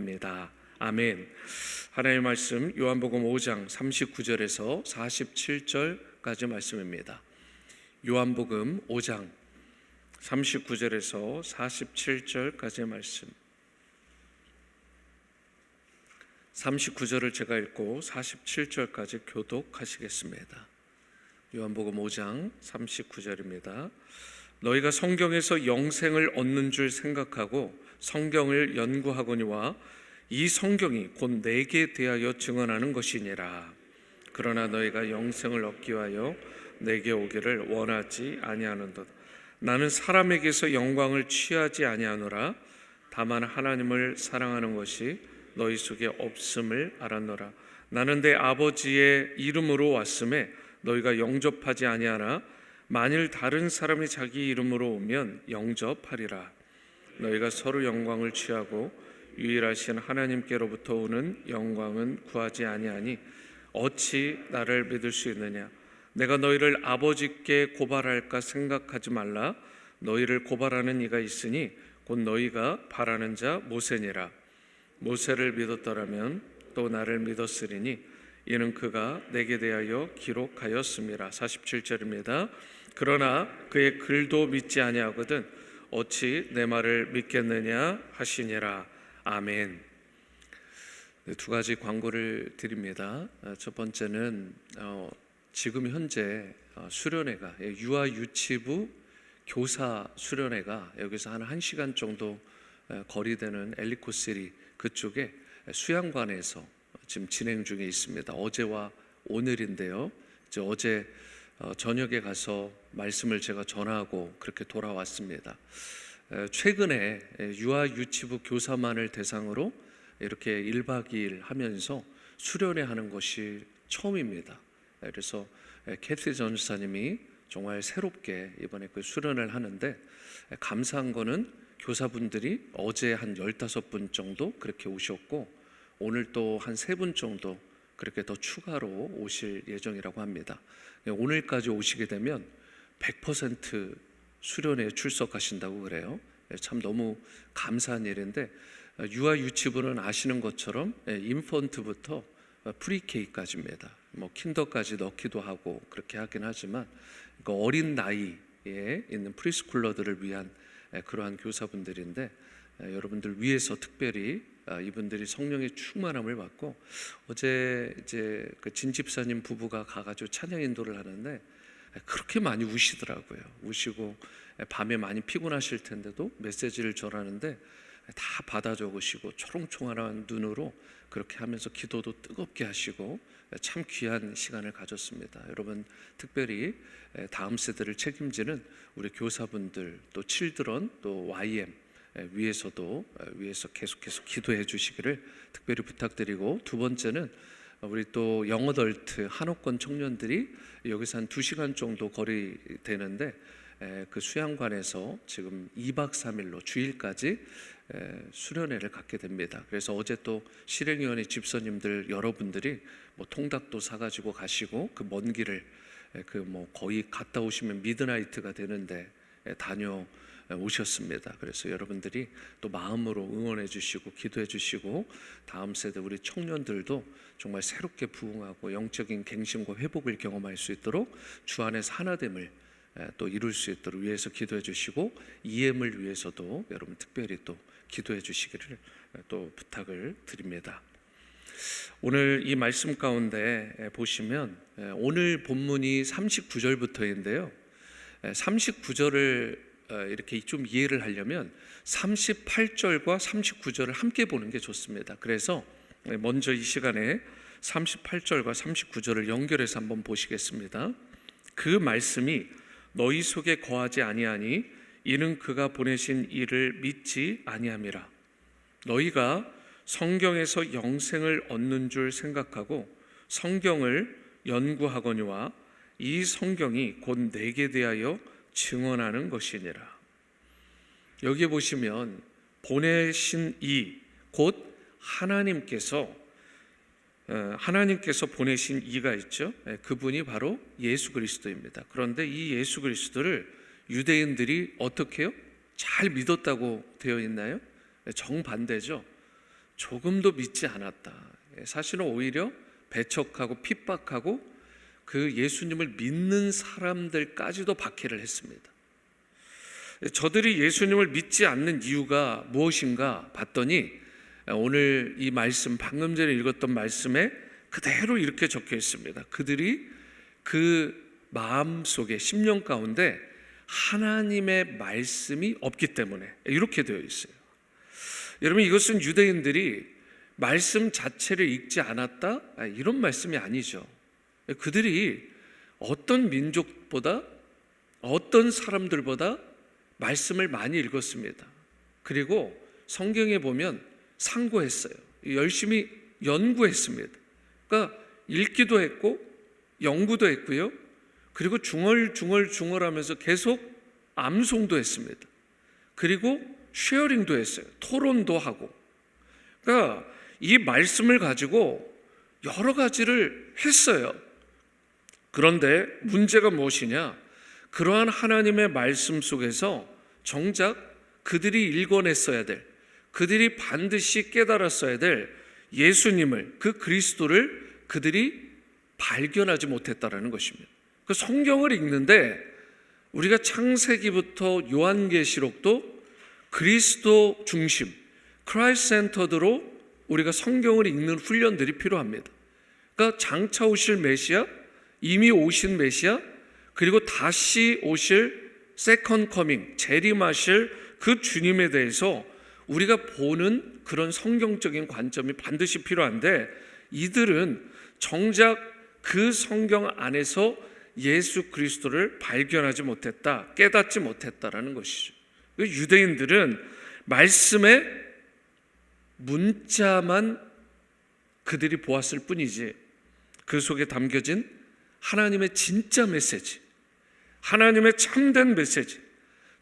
기도합니다. 아멘. 하나님의 말씀 요한복음 5장 39절에서 47절까지 말씀입니다. 요한복음 5장 39절에서 47절까지의 말씀. 39절을 제가 읽고 47절까지 교독하시겠습니다. 요한복음 5장 39절입니다. 너희가 성경에서 영생을 얻는 줄 생각하고 성경을 연구하거니와 이 성경이 곧 내게 대하여 증언하는 것이니라. 그러나 너희가 영생을 얻기 위하여 내게 오기를 원하지 아니하는도다. 나는 사람에게서 영광을 취하지 아니하노라. 다만 하나님을 사랑하는 것이 너희 속에 없음을 알았노라. 나는 내 아버지의 이름으로 왔음에 너희가 영접하지 아니하나 만일 다른 사람이 자기 이름으로 오면 영접하리라. 너희가 서로 영광을 취하고 유일하신 하나님께로부터 오는 영광은 구하지 아니하니 어찌 나를 믿을 수 있느냐. 내가 너희를 아버지께 고발할까 생각하지 말라. 너희를 고발하는 이가 있으니 곧 너희가 바라는 자 모세니라. 모세를 믿었더라면 또 나를 믿었으리니 이는 그가 내게 대하여 기록하였음이라. 47절입니다. 그러나 그의 글도 믿지 아니하거든 어찌 내 말을 믿겠느냐 하시니라. 아멘. 두 가지 광고를 드립니다. 첫 번째는 지금 현재 수련회가 유아 유치부 교사 수련회가 여기서 한 1시간 정도 거리되는 엘리코시리 그쪽에 수양관에서 지금 진행 중에 있습니다. 어제와 오늘인데요. 어제 저녁에 가서 말씀을 제가 전하고 그렇게 돌아왔습니다. 최근에 유아 유치부 교사만을 대상으로 이렇게 1박 2일 하면서 수련회 하는 것이 처음입니다. 그래서 캐티 전사님이 정말 새롭게 이번에 그 수련을 하는데 감사한 거는 교사분들이 어제 한 15분 정도 그렇게 오셨고 오늘 또 한 3분 정도 그렇게 더 추가로 오실 예정이라고 합니다. 오늘까지 오시게 되면 100% 수련회에 출석하신다고 그래요. 참 너무 감사한 일인데 유아 유치부는 아시는 것처럼 인펀트부터 프리케이까지입니다. 뭐 킨더까지 넣기도 하고 그렇게 하긴 하지만 어린 나이에 있는 프리스쿨러들을 위한 그러한 교사분들인데 여러분들 위해서 특별히 이분들이 성령의 충만함을 받고 어제 이제 그 진 집사님 부부가 가가지고 찬양 인도를 하는데 그렇게 많이 우시더라고요. 우시고 밤에 많이 피곤하실 텐데도 메시지를 전하는데 다 받아 적으시고 초롱초롱한 눈으로 그렇게 하면서 기도도 뜨겁게 하시고 참 귀한 시간을 가졌습니다. 여러분 특별히 다음 세대를 책임지는 우리 교사분들 또 칠드런 또 YM 위에서 계속해서 기도해 주시기를 특별히 부탁드리고 두 번째는 우리 또 영어덜트 한옥권 청년들이 여기서 한 2시간 정도 거리 되는데 그 수양관에서 지금 2박 3일로 주일까지 수련회를 갖게 됩니다. 그래서 어제 또 실행위원회 집사님들 여러분들이 뭐 통닭도 사가지고 가시고 그 먼 길을 그 뭐 거의 갔다 오시면 미드나이트가 되는데 다녀오셨습니다. 그래서 여러분들이 또 마음으로 응원해 주시고 기도해 주시고 다음 세대 우리 청년들도 정말 새롭게 부흥하고 영적인 갱신과 회복을 경험할 수 있도록 주 안에서 하나됨을 또 이룰 수 있도록 위해서 기도해 주시고 EM을 위해서도 여러분 특별히 또 기도해 주시기를 또 부탁을 드립니다. 오늘 이 말씀 가운데 보시면 오늘 본문이 39절부터인데요. 39절을 이렇게 좀 이해를 하려면 38절과 39절을 함께 보는 게 좋습니다. 그래서 먼저 이 시간에 38절과 39절을 연결해서 한번 보시겠습니다. 그 말씀이 너희 속에 거하지 아니하니 이는 그가 보내신 이를 믿지 아니함이라. 너희가 성경에서 영생을 얻는 줄 생각하고 성경을 연구하거니와 이 성경이 곧 내게 대하여 증언하는 것이니라. 여기 보시면 보내신 이 곧 하나님께서 보내신 이가 있죠. 그분이 바로 예수 그리스도입니다. 그런데 이 예수 그리스도를 유대인들이 어떻게 해요? 잘 믿었다고 되어 있나요? 정반대죠. 조금도 믿지 않았다. 사실은 오히려 배척하고 핍박하고 그 예수님을 믿는 사람들까지도 박해를 했습니다. 저들이 예수님을 믿지 않는 이유가 무엇인가 봤더니 오늘 이 말씀, 방금 전에 읽었던 말씀에 그대로 이렇게 적혀 있습니다. 그들이 그 마음속에, 심령 가운데 하나님의 말씀이 없기 때문에 이렇게 되어 있어요. 여러분, 이것은 유대인들이 말씀 자체를 읽지 않았다? 이런 말씀이 아니죠. 그들이 어떤 민족보다, 어떤 사람들보다 말씀을 많이 읽었습니다. 그리고 성경에 보면 상고했어요. 열심히 연구했습니다. 그러니까 읽기도 했고 연구도 했고요. 그리고 중얼중얼하면서 계속 암송도 했습니다. 그리고 쉐어링도 했어요. 토론도 하고. 그러니까 이 말씀을 가지고 여러 가지를 했어요. 그런데 문제가 무엇이냐? 그러한 하나님의 말씀 속에서 정작 그들이 읽어냈어야 될, 그들이 반드시 깨달았어야 될 예수님을, 그 그리스도를 그들이 발견하지 못했다라는 것입니다. 그 성경을 읽는데 우리가 창세기부터 요한계시록도 그리스도 중심, 크라이스트 센터드로 우리가 성경을 읽는 훈련들이 필요합니다. 그러니까 장차 오실 메시아, 이미 오신 메시아, 그리고 다시 오실 세컨드 커밍, 재림하실 그 주님에 대해서 우리가 보는 그런 성경적인 관점이 반드시 필요한데, 이들은 정작 그 성경 안에서 예수 그리스도를 발견하지 못했다, 깨닫지 못했다라는 것이죠. 유대인들은 말씀의 문자만 그들이 보았을 뿐이지 그 속에 담겨진 하나님의 진짜 메시지, 하나님의 참된 메시지,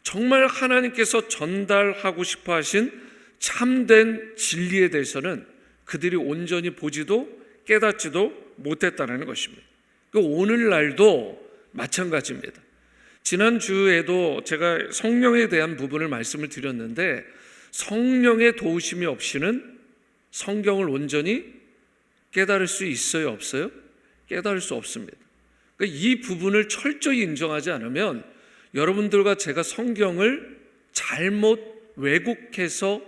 정말 하나님께서 전달하고 싶어 하신 참된 진리에 대해서는 그들이 온전히 보지도 깨닫지도 못했다는 것입니다. 오늘날도 마찬가지입니다. 지난주에도 제가 성령에 대한 부분을 말씀을 드렸는데, 성령의 도우심이 없이는 성경을 온전히 깨달을 수 있어요, 없어요? 깨달을 수 없습니다. 그러니까 이 부분을 철저히 인정하지 않으면 여러분들과 제가 성경을 잘못 왜곡해서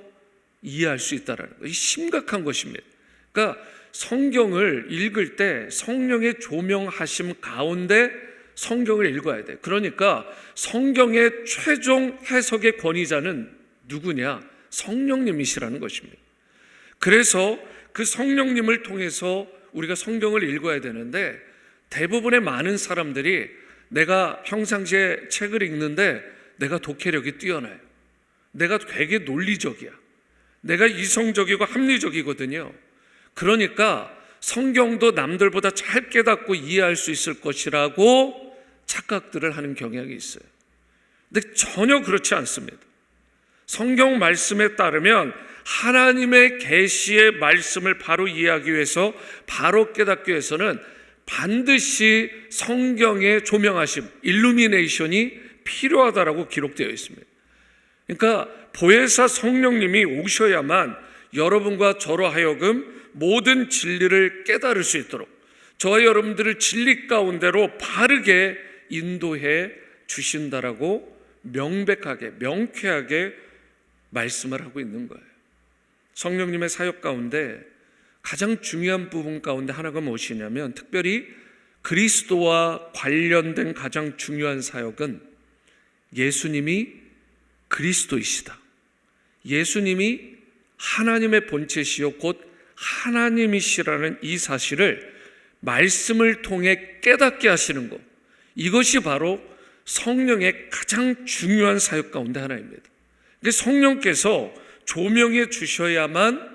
이해할 수 있다는 것이 심각한 것입니다. 그러니까 성경을 읽을 때 성령의 조명하심 가운데 성경을 읽어야 돼. 그러니까 성경의 최종 해석의 권위자는 누구냐? 성령님이시라는 것입니다. 그래서 그 성령님을 통해서 우리가 성경을 읽어야 되는데, 대부분의 많은 사람들이 내가 평상시에 책을 읽는데 내가 독해력이 뛰어나요. 내가 되게 논리적이야. 내가 이성적이고 합리적이거든요. 그러니까 성경도 남들보다 잘 깨닫고 이해할 수 있을 것이라고 착각들을 하는 경향이 있어요. 근데 전혀 그렇지 않습니다. 성경 말씀에 따르면 하나님의 계시의 말씀을 바로 이해하기 위해서, 바로 깨닫기 위해서는 반드시 성경의 조명하심, 일루미네이션이 필요하다라고 기록되어 있습니다. 그러니까 보혜사 성령님이 오셔야만 여러분과 저로 하여금 모든 진리를 깨달을 수 있도록, 저와 여러분들을 진리 가운데로 바르게 인도해 주신다라고 명백하게, 명쾌하게 말씀을 하고 있는 거예요. 성령님의 사역 가운데 가장 중요한 부분 가운데 하나가 무엇이냐면, 특별히 그리스도와 관련된 가장 중요한 사역은 예수님이 그리스도이시다, 예수님이 하나님의 본체시요 곧 하나님이시라는 이 사실을 말씀을 통해 깨닫게 하시는 것, 이것이 바로 성령의 가장 중요한 사역 가운데 하나입니다. 성령께서 조명해 주셔야만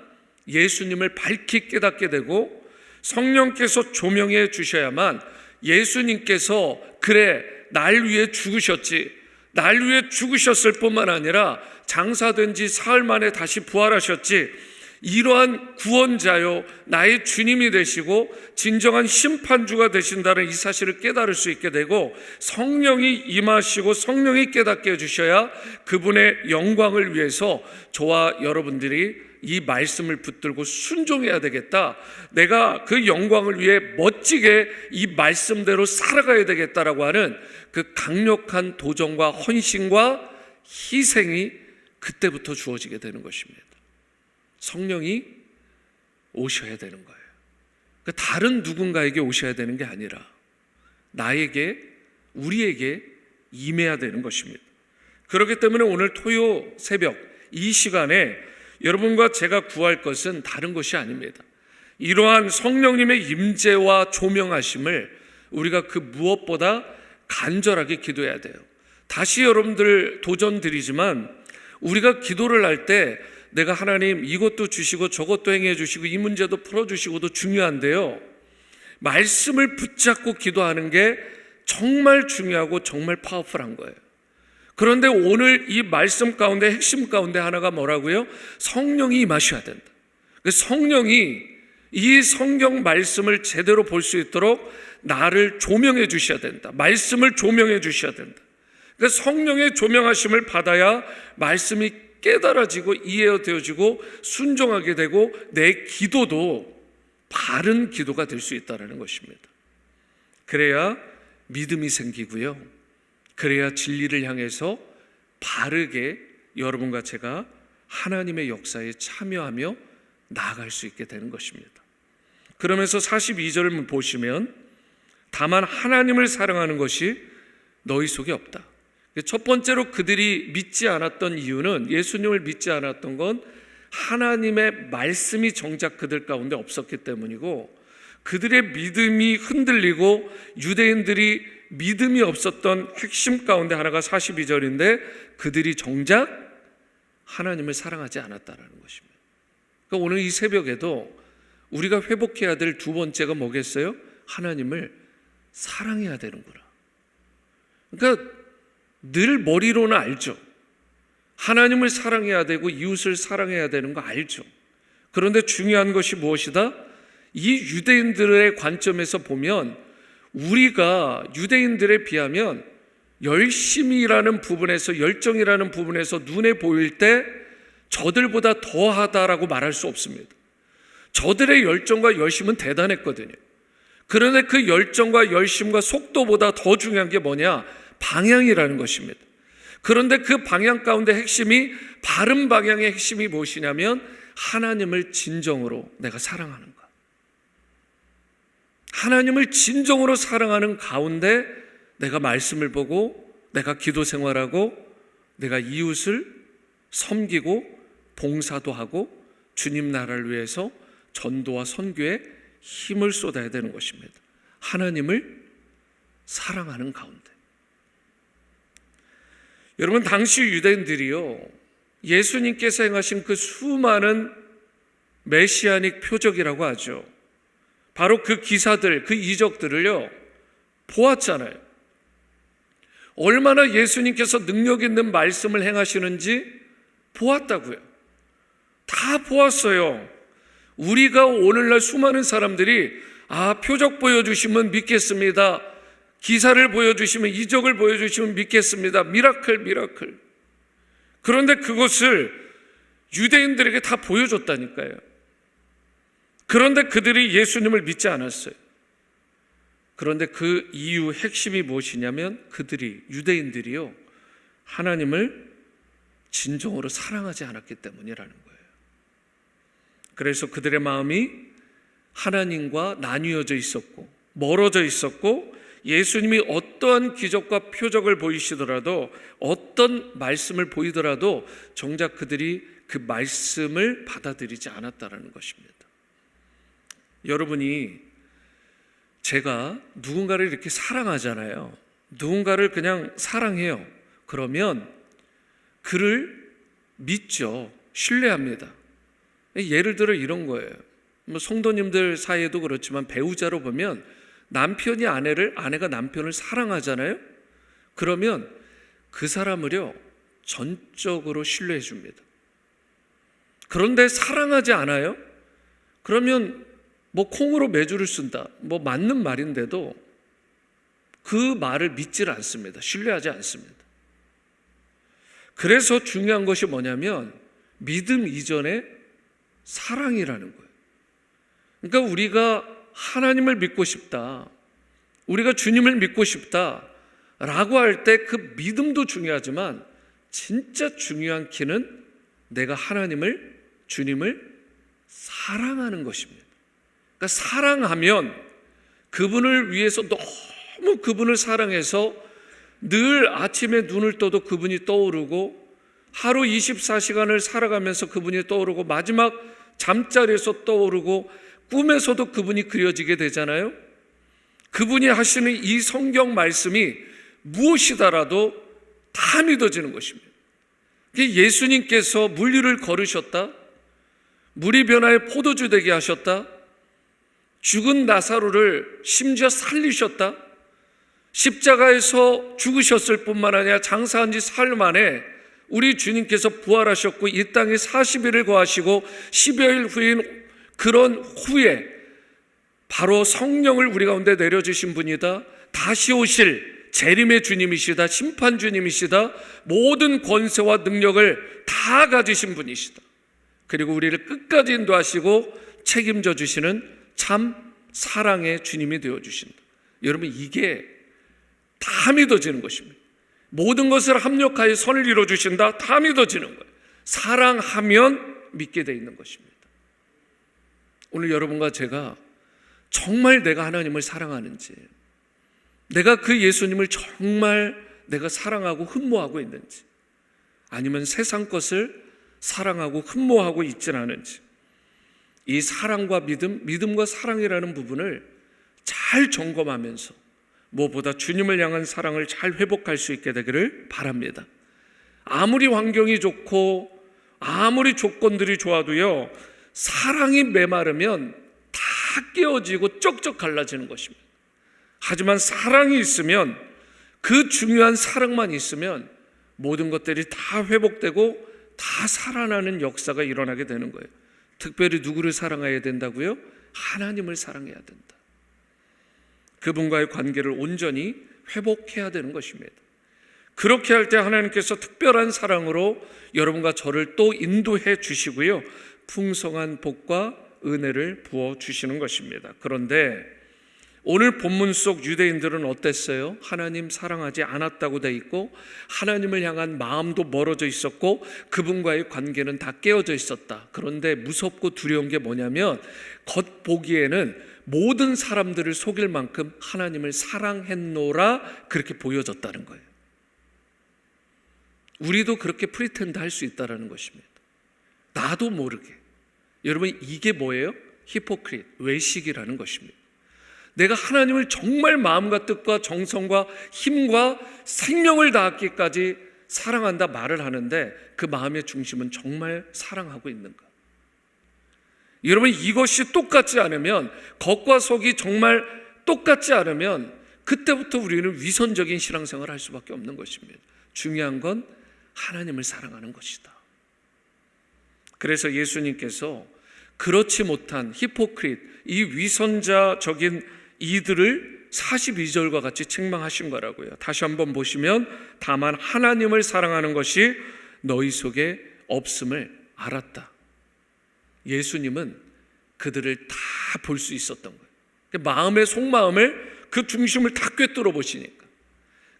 예수님을 밝히 깨닫게 되고, 성령께서 조명해 주셔야만 예수님께서 그래 날 위해 죽으셨지, 날 위해 죽으셨을 뿐만 아니라 장사된 지 사흘 만에 다시 부활하셨지, 이러한 구원자요 나의 주님이 되시고 진정한 심판주가 되신다는 이 사실을 깨달을 수 있게 되고, 성령이 임하시고 성령이 깨닫게 해주셔야 그분의 영광을 위해서 저와 여러분들이 이 말씀을 붙들고 순종해야 되겠다. 내가 그 영광을 위해 멋지게 이 말씀대로 살아가야 되겠다라고 하는 그 강력한 도전과 헌신과 희생이 그때부터 주어지게 되는 것입니다. 성령이 오셔야 되는 거예요. 그러니까 다른 누군가에게 오셔야 되는 게 아니라 나에게, 우리에게 임해야 되는 것입니다. 그렇기 때문에 오늘 토요 새벽 이 시간에 여러분과 제가 구할 것은 다른 것이 아닙니다. 이러한 성령님의 임재와 조명하심을 우리가 그 무엇보다 간절하게 기도해야 돼요. 다시 여러분들 도전 드리지만 우리가 기도를 할 때 내가 하나님 이것도 주시고 저것도 행해 주시고 이 문제도 풀어주시고도 중요한데요, 말씀을 붙잡고 기도하는 게 정말 중요하고 정말 파워풀한 거예요. 그런데 오늘 이 말씀 가운데 핵심 가운데 하나가 뭐라고요? 성령이 임하셔야 된다. 성령이 이 성경 말씀을 제대로 볼 수 있도록 나를 조명해 주셔야 된다. 말씀을 조명해 주셔야 된다. 그러니까 성령의 조명하심을 받아야 말씀이 깨달아지고 이해되어지고 순종하게 되고 내 기도도 바른 기도가 될 수 있다는 것입니다. 그래야 믿음이 생기고요, 그래야 진리를 향해서 바르게 여러분과 제가 하나님의 역사에 참여하며 나아갈 수 있게 되는 것입니다. 그러면서 42절을 보시면 다만 하나님을 사랑하는 것이 너희 속에 없다. 첫 번째로 그들이 믿지 않았던 이유는, 예수님을 믿지 않았던 건 하나님의 말씀이 정작 그들 가운데 없었기 때문이고, 그들의 믿음이 흔들리고 유대인들이 믿음이 없었던 핵심 가운데 하나가 42절인데 그들이 정작 하나님을 사랑하지 않았다는 것입니다. 그러니까 오늘 이 새벽에도 우리가 회복해야 될 두 번째가 뭐겠어요? 하나님을 사랑해야 되는구나. 그러니까 늘 머리로는 알죠. 하나님을 사랑해야 되고 이웃을 사랑해야 되는 거 알죠. 그런데 중요한 것이 무엇이다? 이 유대인들의 관점에서 보면 우리가 유대인들에 비하면 열심이라는 부분에서, 열정이라는 부분에서 눈에 보일 때 저들보다 더하다라고 말할 수 없습니다. 저들의 열정과 열심은 대단했거든요. 그런데 그 열정과 열심과 속도보다 더 중요한 게 뭐냐? 방향이라는 것입니다. 그런데 그 방향 가운데 핵심이, 바른 방향의 핵심이 무엇이냐면 하나님을 진정으로 내가 사랑하는 것. 하나님을 진정으로 사랑하는 가운데 내가 말씀을 보고, 내가 기도 생활하고, 내가 이웃을 섬기고 봉사도 하고 주님 나라를 위해서 전도와 선교에 힘을 쏟아야 되는 것입니다. 하나님을 사랑하는 가운데. 여러분, 당시 유대인들이요, 예수님께서 행하신 그 수많은 메시아닉 표적이라고 하죠. 바로 그 기사들, 그 이적들을요 보았잖아요. 얼마나 예수님께서 능력 있는 말씀을 행하시는지 보았다고요. 다 보았어요. 우리가 오늘날 수많은 사람들이 표적 보여주시면 믿겠습니다, 기사를 보여주시면, 이적을 보여주시면 믿겠습니다, 미라클. 그런데 그것을 유대인들에게 다 보여줬다니까요. 그런데 그들이 예수님을 믿지 않았어요. 그런데 그 이유 핵심이 무엇이냐면 그들이, 유대인들이요, 하나님을 진정으로 사랑하지 않았기 때문이라는 거예요. 그래서 그들의 마음이 하나님과 나뉘어져 있었고 멀어져 있었고, 예수님이 어떠한 기적과 표적을 보이시더라도, 어떤 말씀을 보이더라도 정작 그들이 그 말씀을 받아들이지 않았다는 것입니다. 여러분이, 제가 누군가를 이렇게 사랑하잖아요. 누군가를 그냥 사랑해요. 그러면 그를 믿죠. 신뢰합니다. 예를 들어 이런 거예요. 성도님들 사이에도 그렇지만 배우자로 보면 남편이 아내를, 아내가 남편을 사랑하잖아요. 그러면 그 사람을요 전적으로 신뢰해 줍니다. 그런데 사랑하지 않아요? 그러면 콩으로 매주를 쓴다, 맞는 말인데도 그 말을 믿질 않습니다. 신뢰하지 않습니다. 그래서 중요한 것이 뭐냐면 믿음 이전에 사랑이라는 거예요. 그러니까 우리가 하나님을 믿고 싶다, 우리가 주님을 믿고 싶다 라고 할 때 그 믿음도 중요하지만 진짜 중요한 키는 내가 하나님을, 주님을 사랑하는 것입니다. 그러니까 사랑하면 그분을 위해서 너무 그분을 사랑해서 늘 아침에 눈을 떠도 그분이 떠오르고, 하루 24시간을 살아가면서 그분이 떠오르고, 마지막 잠자리에서 떠오르고, 꿈에서도 그분이 그려지게 되잖아요. 그분이 하시는 이 성경 말씀이 무엇이더라도 다 믿어지는 것입니다. 예수님께서 물 위를 걸으셨다, 물이 변하여 포도주 되게 하셨다, 죽은 나사로를 심지어 살리셨다, 십자가에서 죽으셨을 뿐만 아니라 장사한 지 사흘 만에 우리 주님께서 부활하셨고 이 땅에 40일을 거하시고 10여일 후인 그런 후에 바로 성령을 우리 가운데 내려주신 분이다. 다시 오실 재림의 주님이시다. 심판 주님이시다. 모든 권세와 능력을 다 가지신 분이시다. 그리고 우리를 끝까지 인도하시고 책임져 주시는 참 사랑의 주님이 되어주신다. 여러분, 이게 다 믿어지는 것입니다. 모든 것을 합력하여 선을 이루어주신다. 다 믿어지는 거예요. 사랑하면 믿게 돼 있는 것입니다. 오늘 여러분과 제가 정말 내가 하나님을 사랑하는지, 내가 그 예수님을 정말 내가 사랑하고 흠모하고 있는지, 아니면 세상 것을 사랑하고 흠모하고 있지는 않은지, 이 사랑과 믿음과 사랑이라는 부분을 잘 점검하면서 무엇보다 주님을 향한 사랑을 잘 회복할 수 있게 되기를 바랍니다. 아무리 환경이 좋고 아무리 조건들이 좋아도요, 사랑이 메마르면 다 깨어지고 쩍쩍 갈라지는 것입니다. 하지만 사랑이 있으면, 그 중요한 사랑만 있으면 모든 것들이 다 회복되고 다 살아나는 역사가 일어나게 되는 거예요. 특별히 누구를 사랑해야 된다고요? 하나님을 사랑해야 된다. 그분과의 관계를 온전히 회복해야 되는 것입니다. 그렇게 할 때 하나님께서 특별한 사랑으로 여러분과 저를 또 인도해 주시고요, 풍성한 복과 은혜를 부어 주시는 것입니다. 그런데 오늘 본문 속 유대인들은 어땠어요? 하나님 사랑하지 않았다고 돼 있고, 하나님을 향한 마음도 멀어져 있었고, 그분과의 관계는 다 깨어져 있었다. 그런데 무섭고 두려운 게 뭐냐면, 겉보기에는 모든 사람들을 속일 만큼 하나님을 사랑했노라 그렇게 보여졌다는 거예요. 우리도 그렇게 프리텐드 할 수 있다는 것입니다. 나도 모르게. 여러분, 이게 뭐예요? 히포크릿, 외식이라는 것입니다. 내가 하나님을 정말 마음과 뜻과 정성과 힘과 생명을 다하기까지 사랑한다 말을 하는데 그 마음의 중심은 정말 사랑하고 있는가? 여러분, 이것이 똑같지 않으면, 겉과 속이 정말 똑같지 않으면 그때부터 우리는 위선적인 신앙생활을 할 수밖에 없는 것입니다. 중요한 건 하나님을 사랑하는 것이다. 그래서 예수님께서 그렇지 못한 히포크릿, 이 위선자적인 이들을 42절과 같이 책망하신 거라고요. 다시 한번 보시면, 다만 하나님을 사랑하는 것이 너희 속에 없음을 알았다. 예수님은 그들을 다 볼 수 있었던 거예요. 마음의 속마음을, 그 중심을 다 꿰뚫어 보시니까.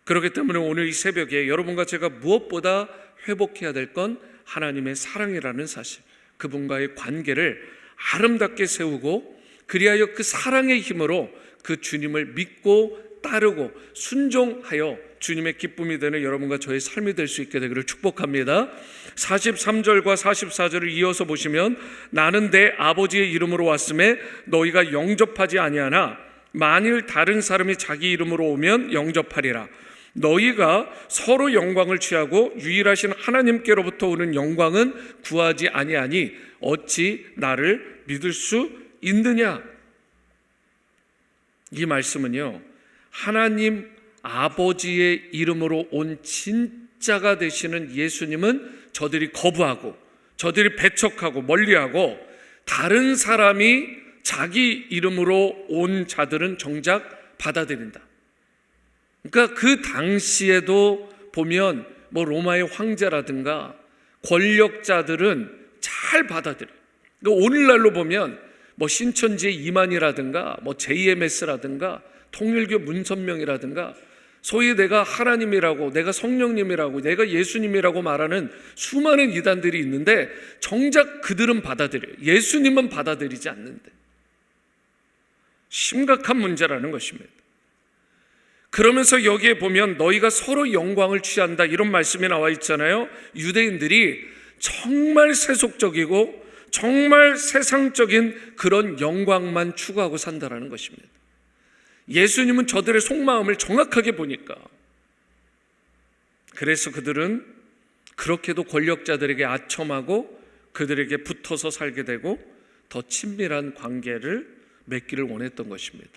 그렇기 때문에 오늘 이 새벽에 여러분과 제가 무엇보다 회복해야 될 건 하나님의 사랑이라는 사실, 그분과의 관계를 아름답게 세우고, 그리하여 그 사랑의 힘으로 그 주님을 믿고 따르고 순종하여 주님의 기쁨이 되는 여러분과 저의 삶이 될 수 있게 되기를 축복합니다. 43절과 44절을 이어서 보시면, 나는 내 아버지의 이름으로 왔음에 너희가 영접하지 아니하나 만일 다른 사람이 자기 이름으로 오면 영접하리라. 너희가 서로 영광을 취하고 유일하신 하나님께로부터 오는 영광은 구하지 아니하니 어찌 나를 믿을 수 있느냐? 이 말씀은요, 하나님 아버지의 이름으로 온 진짜가 되시는 예수님은 저들이 거부하고, 저들이 배척하고 멀리하고, 다른 사람이 자기 이름으로 온 자들은 정작 받아들인다. 그러니까 그 당시에도 보면 로마의 황제라든가 권력자들은 잘 받아들여요. 그러니까 오늘날로 보면 뭐 신천지의 이만희라든가 뭐 JMS라든가 통일교 문선명이라든가 소위 내가 하나님이라고, 내가 성령님이라고, 내가 예수님이라고 말하는 수많은 이단들이 있는데 정작 그들은 받아들여요. 예수님은 받아들이지 않는데. 심각한 문제라는 것입니다. 그러면서 여기에 보면 너희가 서로 영광을 취한다 이런 말씀이 나와 있잖아요. 유대인들이 정말 세속적이고 정말 세상적인 그런 영광만 추구하고 산다라는 것입니다. 예수님은 저들의 속마음을 정확하게 보니까, 그래서 그들은 그렇게도 권력자들에게 아첨하고 그들에게 붙어서 살게 되고 더 친밀한 관계를 맺기를 원했던 것입니다.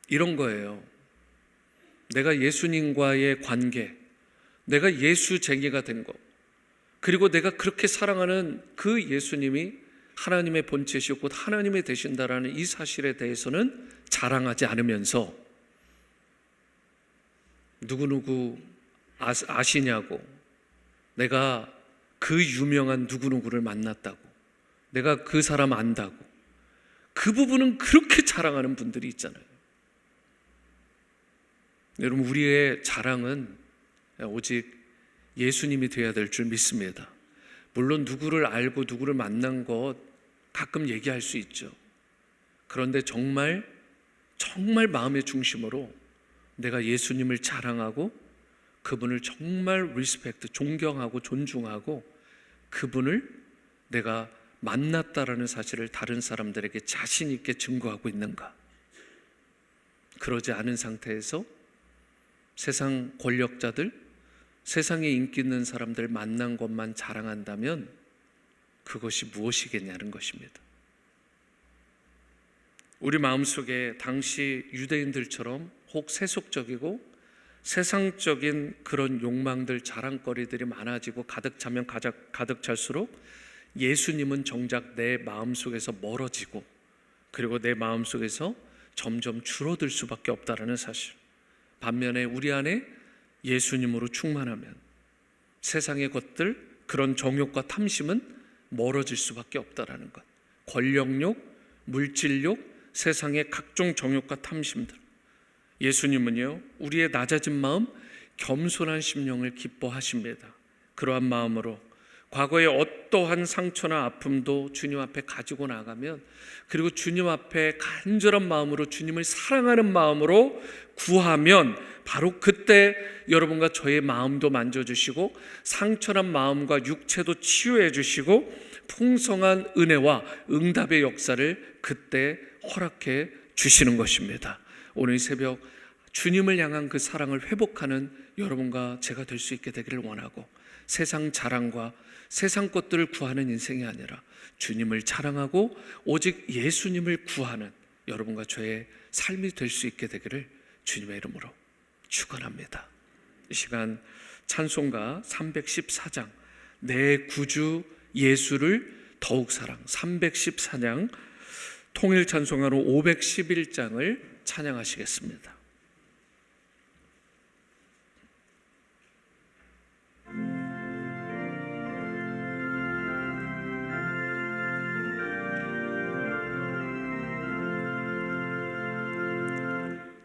이런 거예요. 내가 예수님과의 관계, 내가 예수쟁이가 된 것, 그리고 내가 그렇게 사랑하는 그 예수님이 하나님의 본체시고 곧 하나님이 되신다라는 이 사실에 대해서는 자랑하지 않으면서 누구누구 아시냐고, 내가 그 유명한 누구누구를 만났다고, 내가 그 사람 안다고, 그 부분은 그렇게 자랑하는 분들이 있잖아요. 여러분, 우리의 자랑은 오직 예수님이 되어야 될 줄 믿습니다. 물론 누구를 알고 누구를 만난 것 가끔 얘기할 수 있죠. 그런데 정말 마음의 중심으로 내가 예수님을 자랑하고 그분을 정말 리스펙트, 존경하고 존중하고 그분을 내가 만났다라는 사실을 다른 사람들에게 자신 있게 증거하고 있는가? 그러지 않은 상태에서 세상 권력자들, 세상에 인기 있는 사람들 만난 것만 자랑한다면 그것이 무엇이겠냐는 것입니다. 우리 마음속에 당시 유대인들처럼 혹 세속적이고 세상적인 그런 욕망들, 자랑거리들이 많아지고 가득 차면 가득 찰수록 예수님은 정작 내 마음속에서 멀어지고 그리고 내 마음속에서 점점 줄어들 수밖에 없다는 사실. 반면에 우리 안에 예수님으로 충만하면 세상의 것들, 그런 정욕과 탐심은 멀어질 수밖에 없다는 것. 권력욕, 물질욕, 세상의 각종 정욕과 탐심들. 예수님은요, 우리의 낮아진 마음, 겸손한 심령을 기뻐하십니다. 그러한 마음으로 과거의 어떠한 상처나 아픔도 주님 앞에 가지고 나가면, 그리고 주님 앞에 간절한 마음으로 주님을 사랑하는 마음으로 구하면 바로 그때 여러분과 저의 마음도 만져주시고 상처난 마음과 육체도 치유해 주시고 풍성한 은혜와 응답의 역사를 그때 허락해 주시는 것입니다. 오늘 새벽 주님을 향한 그 사랑을 회복하는 여러분과 제가 될 수 있게 되기를 원하고, 세상 자랑과 세상 것들을 구하는 인생이 아니라 주님을 자랑하고 오직 예수님을 구하는 여러분과 저의 삶이 될 수 있게 되기를 주님의 이름으로 축원합니다. 이 시간 찬송가 314장 내 구주 예수를 더욱 사랑, 314장 통일 찬송가로 511장을 찬양하시겠습니다.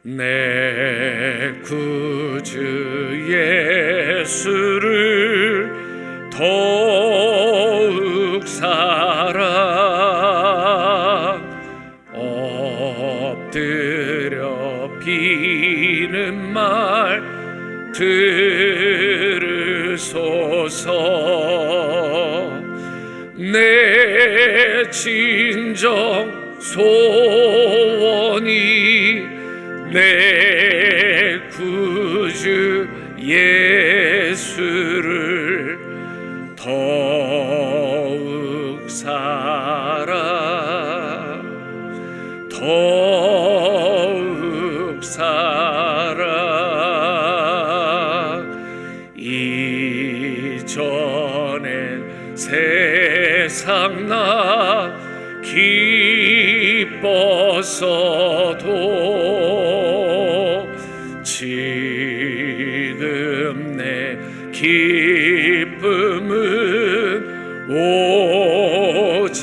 내 구주 예수를 더욱 사랑, 엎드려 비는 말 들으소서. 내 진정 소원이 내 구주 예수를 더욱 사랑, 더욱 사랑. 이전엔 세상 나 기뻤어도 지금 내 기쁨은 오직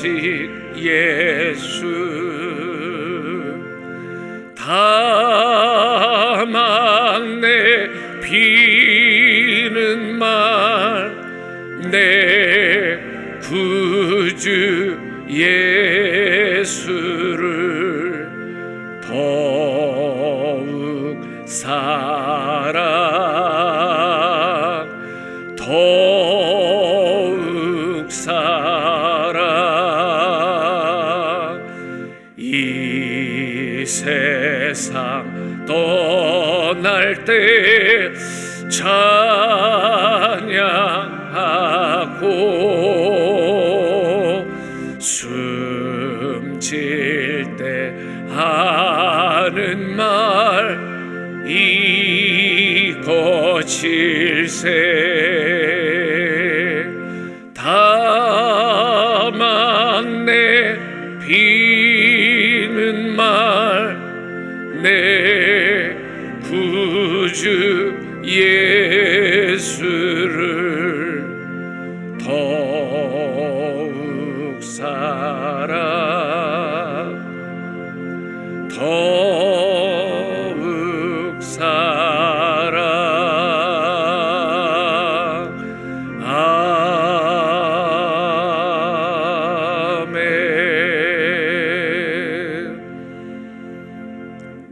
예수 다만 내 비는 말 내 구주 예수를 더욱 사랑 더욱 사랑 이 세상 떠날 때 찬양하고 숨질 때 하는 말 이것일세 다만 내 비는 말 내 구주 예수를 더욱 사랑 더욱 사랑 아멘.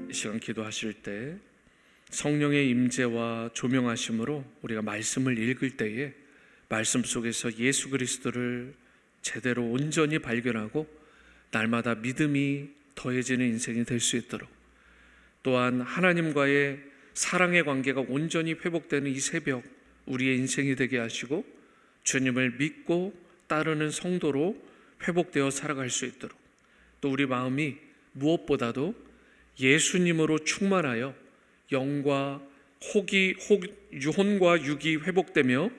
이 시간 기도하실 때 성령의 임재와 조명하심으로 우리가 말씀을 읽을 때에 말씀 속에서 예수 그리스도를 제대로 온전히 발견하고 날마다 믿음이 더해지는 인생이 될 수 있도록, 또한 하나님과의 사랑의 관계가 온전히 회복되는 이 새벽 우리의 인생이 되게 하시고 주님을 믿고 따르는 성도로 회복되어 살아갈 수 있도록, 또 우리 마음이 무엇보다도 예수님으로 충만하여 영과 혼과 육이 회복되며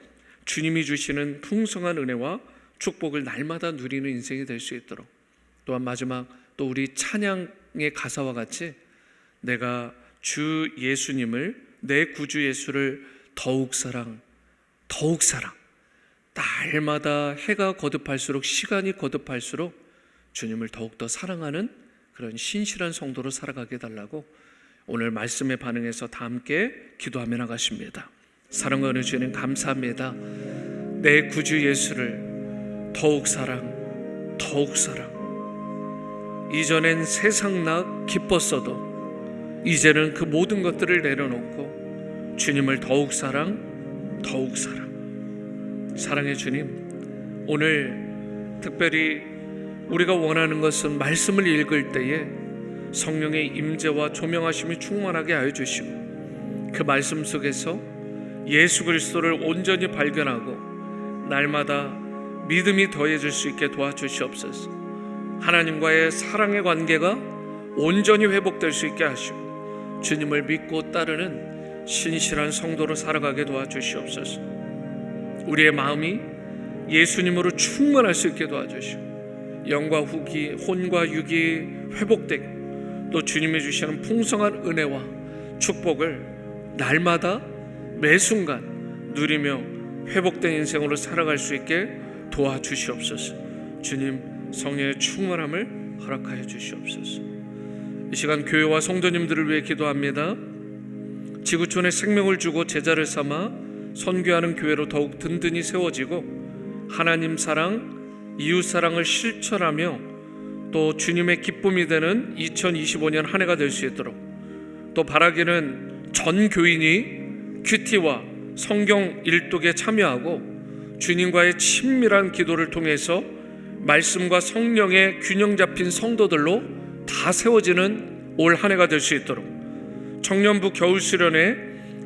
주님이 주시는 풍성한 은혜와 축복을 날마다 누리는 인생이 될 수 있도록, 또한 마지막 또 우리 찬양의 가사와 같이 내가 주 예수님을, 내 구주 예수를 더욱 사랑 날마다 해가 거듭할수록, 시간이 거듭할수록 주님을 더욱더 사랑하는 그런 신실한 성도로 살아가게 해달라고 오늘 말씀에 반응해서 다 함께 기도하며 나가십니다. 사랑과 은혜 주님 감사합니다. 내 구주 예수를 더욱 사랑 이전엔 세상 나 기뻤어도 이제는 그 모든 것들을 내려놓고 주님을 더욱 사랑 사랑의 주님, 오늘 특별히 우리가 원하는 것은 말씀을 읽을 때에 성령의 임재와 조명하심이 충만하게 하여 주시고 그 말씀 속에서 예수 그리스도를 온전히 발견하고 날마다 믿음이 더해질 수 있게 도와주시옵소서. 하나님과의 사랑의 관계가 온전히 회복될 수 있게 하시고 주님을 믿고 따르는 신실한 성도로 살아가게 도와주시옵소서. 우리의 마음이 예수님으로 충만할 수 있게 도와주시고 영과 혼과 육이 회복되게, 또 주님이 주시는 풍성한 은혜와 축복을 날마다 매 순간 누리며 회복된 인생으로 살아갈 수 있게 도와주시옵소서. 주님 성령의 충만함을 허락하여 주시옵소서. 이 시간 교회와 성도님들을 위해 기도합니다. 지구촌에 생명을 주고 제자를 삼아 선교하는 교회로 더욱 든든히 세워지고 하나님 사랑, 이웃 사랑을 실천하며 또 주님의 기쁨이 되는 2025년 한 해가 될 수 있도록, 또 바라기는 전 교인이 큐티와 성경 일독에 참여하고 주님과의 친밀한 기도를 통해서 말씀과 성령의 균형 잡힌 성도들로 다 세워지는 올 한 해가 될 수 있도록, 청년부 겨울 수련회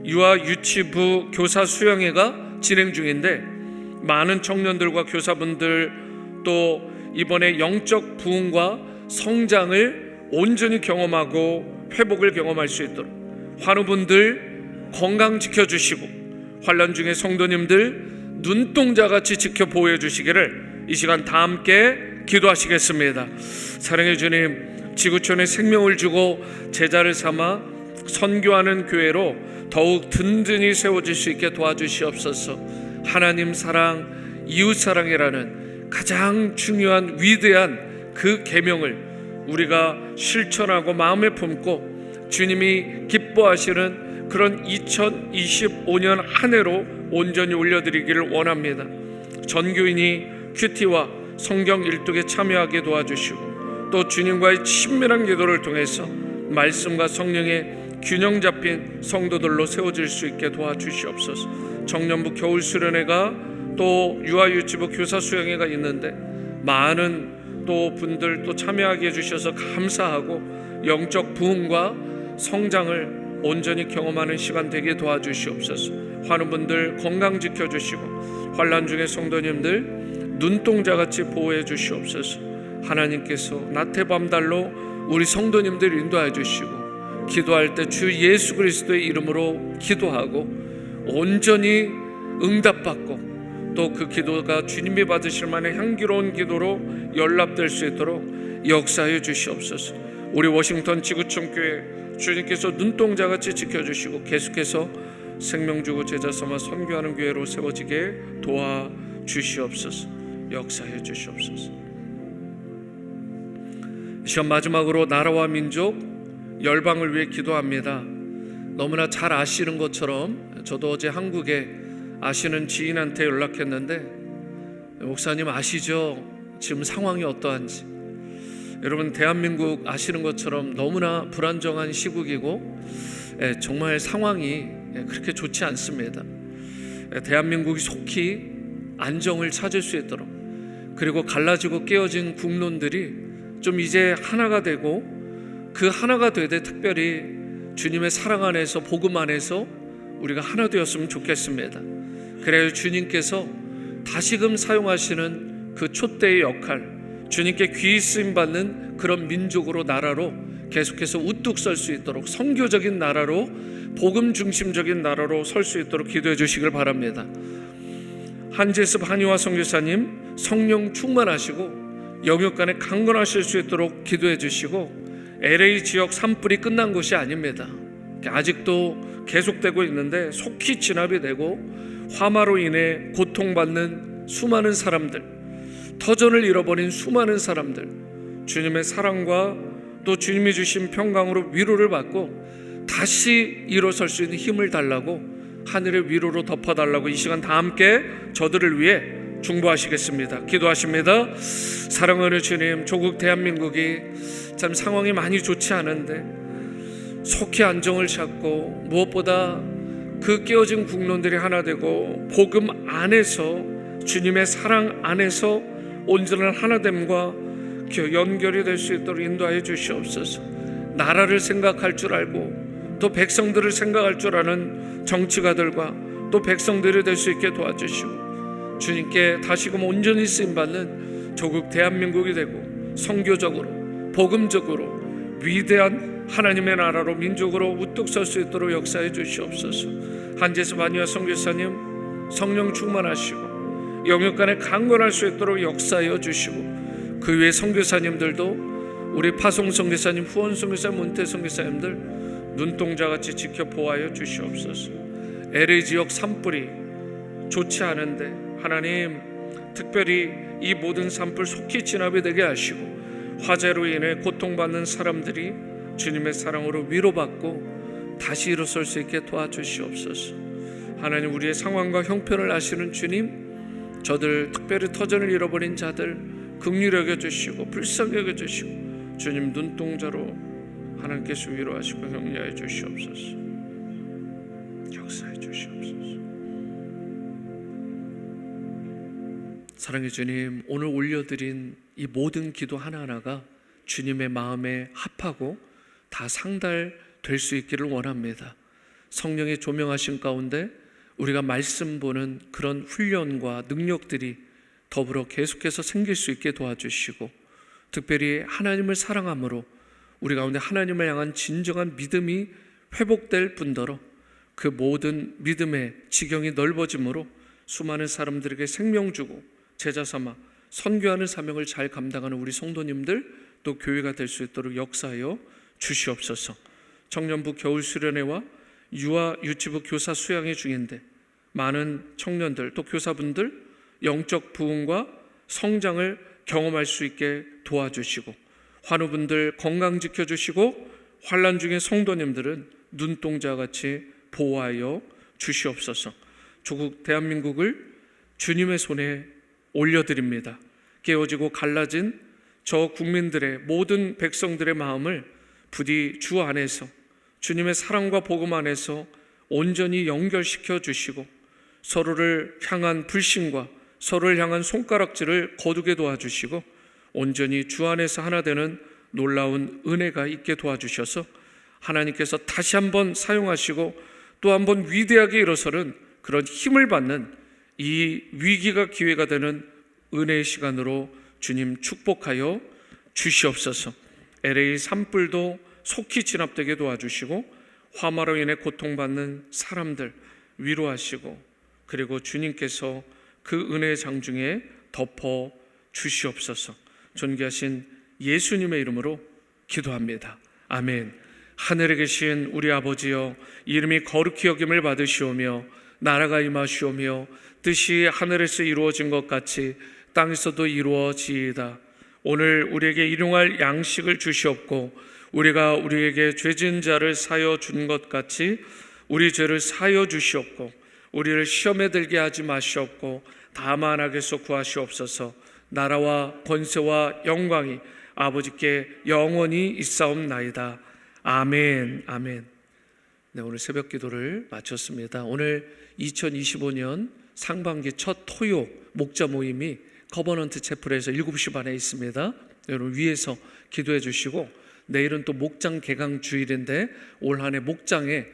유아 유치부 교사 수양회가 진행 중인데 많은 청년들과 교사분들, 또 이번에 영적 부흥과 성장을 온전히 경험하고 회복을 경험할 수 있도록 환우분들 건강 지켜주시고 환난 중에 성도님들 눈동자같이 지켜 보호해 주시기를 이 시간 다 함께 기도하시겠습니다. 사랑의 주님, 지구촌에 생명을 주고 제자를 삼아 선교하는 교회로 더욱 든든히 세워질 수 있게 도와주시옵소서. 하나님 사랑, 이웃 사랑이라는 가장 중요한 위대한 그 계명을 우리가 실천하고 마음에 품고 주님이 기뻐하시는 그런 2025년 한 해로 온전히 올려드리기를 원합니다. 전교인이 큐티와 성경 일독에 참여하게 도와주시고 또 주님과의 친밀한 기도를 통해서 말씀과 성령의 균형 잡힌 성도들로 세워질 수 있게 도와주시옵소서. 청년부 겨울 수련회가 또 유아유치부 교사 수양회가 있는데 많은 또 분들 또 참여하게 해주셔서 감사하고 영적 부흥과 성장을 온전히 경험하는 시간 되게 도와주시옵소서. 많은 분들 건강 지켜주시고 환난 중에 성도님들 눈동자같이 보호해 주시옵소서. 하나님께서 낮해밤달로 우리 성도님들 인도해 주시고 기도할 때 주 예수 그리스도의 이름으로 기도하고 온전히 응답받고 또 그 기도가 주님이 받으실 만한 향기로운 기도로 연락될 수 있도록 역사해 주시옵소서. 우리 워싱턴 지구촌 교회 주님께서 눈동자같이 지켜주시고 계속해서 생명주고 제자삼아 선교하는 교회로 세워지게 도와주시옵소서. 역사해 주시옵소서. 시험 마지막으로 나라와 민족 열방을 위해 기도합니다. 너무나 잘 아시는 것처럼 저도 어제 한국에 아시는 지인한테 연락했는데 목사님 아시죠? 지금 상황이 어떠한지. 여러분 대한민국 아시는 것처럼 너무나 불안정한 시국이고 정말 상황이 그렇게 좋지 않습니다. 대한민국이 속히 안정을 찾을 수 있도록 그리고 갈라지고 깨어진 국론들이 좀 이제 하나가 되고 그 하나가 되되 특별히 주님의 사랑 안에서 복음 안에서 우리가 하나 되었으면 좋겠습니다. 그래야 주님께서 다시금 사용하시는 그 촛대의 역할, 주님께 귀히 쓰임 받는 그런 민족으로 나라로 계속해서 우뚝 설 수 있도록 선교적인 나라로 복음 중심적인 나라로 설 수 있도록 기도해 주시길 바랍니다. 한재습 한의화 선교사님 성령 충만하시고 영육간에 강건하실 수 있도록 기도해 주시고 LA 지역 산불이 끝난 것이 아닙니다. 아직도 계속되고 있는데 속히 진압이 되고 화마로 인해 고통받는 수많은 사람들, 터전을 잃어버린 수많은 사람들, 주님의 사랑과 또 주님이 주신 평강으로 위로를 받고 다시 일어설 수 있는 힘을 달라고 하늘의 위로로 덮어달라고 이 시간 다 함께 저들을 위해 중보하시겠습니다. 기도하십니다. 사랑하는 주님, 조국 대한민국이 참 상황이 많이 좋지 않은데 속히 안정을 찾고 무엇보다 그 깨어진 국론들이 하나 되고 복음 안에서 주님의 사랑 안에서 온전한 하나됨과 연결이 될 수 있도록 인도하여 주시옵소서. 나라를 생각할 줄 알고 또 백성들을 생각할 줄 아는 정치가들과 또 백성들이 될 수 있게 도와주시고 주님께 다시금 온전히 쓰임받는 조국 대한민국이 되고 선교적으로 복음적으로 위대한 하나님의 나라로 민족으로 우뚝 설 수 있도록 역사해 주시옵소서. 한재수 반야 선교사님 성령 충만하시고 영육간에 강건할 수 있도록 역사하여 주시고 그 외 선교사님들도 우리 파송 선교사님, 후원 선교사님, 문태 선교사님들 눈동자같이 지켜 보호하여 주시옵소서. LA 지역 산불이 좋지 않은데 하나님 특별히 이 모든 산불 속히 진압이 되게 하시고 화재로 인해 고통받는 사람들이 주님의 사랑으로 위로받고 다시 일어설 수 있게 도와주시옵소서. 하나님 우리의 상황과 형편을 아시는 주님, 저들 특별히 터전을 잃어버린 자들 긍휼히 여겨주시고 불쌍히 여겨주시고 주님 눈동자로 하나님께서 위로하시고 격려해 주시옵소서. 역사해 주시옵소서. 사랑의 주님, 오늘 올려드린 이 모든 기도 하나하나가 주님의 마음에 합하고 다 상달될 수 있기를 원합니다. 성령의 조명하신 가운데 우리가 말씀 보는 그런 훈련과 능력들이 더불어 계속해서 생길 수 있게 도와주시고 특별히 하나님을 사랑함으로 우리 가운데 하나님을 향한 진정한 믿음이 회복될 뿐더러 그 모든 믿음의 지경이 넓어짐으로 수많은 사람들에게 생명 주고 제자 삼아 선교하는 사명을 잘 감당하는 우리 성도님들 또 교회가 될 수 있도록 역사하여 주시옵소서. 청년부 겨울 수련회와 유아 유치부 교사 수양회 중인데 많은 청년들 또 교사분들 영적 부흥과 성장을 경험할 수 있게 도와주시고, 환우분들 건강 지켜주시고, 환난 중에 성도님들은 눈동자같이 보호하여 주시옵소서. 조국 대한민국을 주님의 손에 올려드립니다. 깨어지고 갈라진 저 국민들의, 모든 백성들의 마음을 부디 주 안에서, 주님의 사랑과 복음 안에서 온전히 연결시켜 주시고, 서로를 향한 불신과 서로를 향한 손가락질을 거두게 도와주시고, 온전히 주 안에서 하나 되는 놀라운 은혜가 있게 도와주셔서 하나님께서 다시 한번 사용하시고 또 한번 위대하게 일어서는 그런 힘을 받는 이 위기가 기회가 되는 은혜의 시간으로 주님 축복하여 주시옵소서. LA 산불도 속히 진압되게 도와주시고, 화마로 인해 고통받는 사람들 위로하시고, 그리고 주님께서 그 은혜의 장중에 덮어 주시옵소서. 존귀하신 예수님의 이름으로 기도합니다. 아멘. 하늘에 계신 우리 아버지여, 이름이 거룩히 여김을 받으시오며 나라가 임하시오며 뜻이 하늘에서 이루어진 것 같이 땅에서도 이루어지이다. 오늘 우리에게 일용할 양식을 주시옵고, 우리가 우리에게 죄진 자를 사여 준 것 같이 우리 죄를 사여 주시옵고, 우리를 시험에 들게 하지 마시옵고 다만 악에서 구하시옵소서. 나라와 권세와 영광이 아버지께 영원히 있사옵나이다. 아멘. 아멘. 네, 오늘 새벽 기도를 마쳤습니다. 오늘 2025년 상반기 첫 토요 목자 모임이 커버넌트 채플에서 7시 반에 있습니다. 여러분 위에서 기도해 주시고, 내일은 또 목장 개강 주일인데 올 한 해 목장에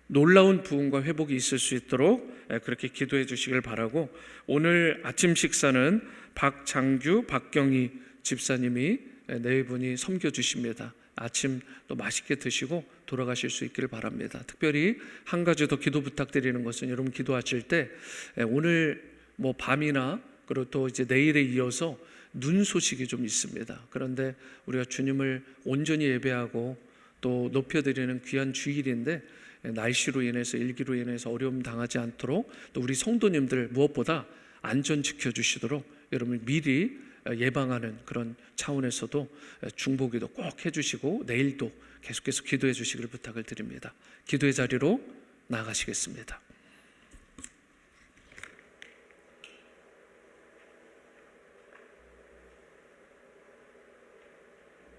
놀라운 부흥과 회복이 있을 수 있도록 그렇게 기도해 주시길 바라고, 오늘 아침 식사는 박장규, 박경희 집사님이 네 분이 섬겨주십니다. 아침 또 맛있게 드시고 돌아가실 수 있기를 바랍니다. 특별히 한 가지 더 기도 부탁드리는 것은, 여러분 기도하실 때 오늘 뭐 밤이나 그리고 또 이제 내일에 이어서 눈 소식이 좀 있습니다. 그런데 우리가 주님을 온전히 예배하고 또 높여드리는 귀한 주일인데, 날씨로 인해서, 일기로 인해서 어려움 당하지 않도록, 또 우리 성도님들 무엇보다 안전 지켜주시도록 여러분 미리 예방하는 그런 차원에서도 중보기도 꼭 해주시고, 내일도 계속해서 기도해 주시기를 부탁을 드립니다. 기도의 자리로 나가시겠습니다.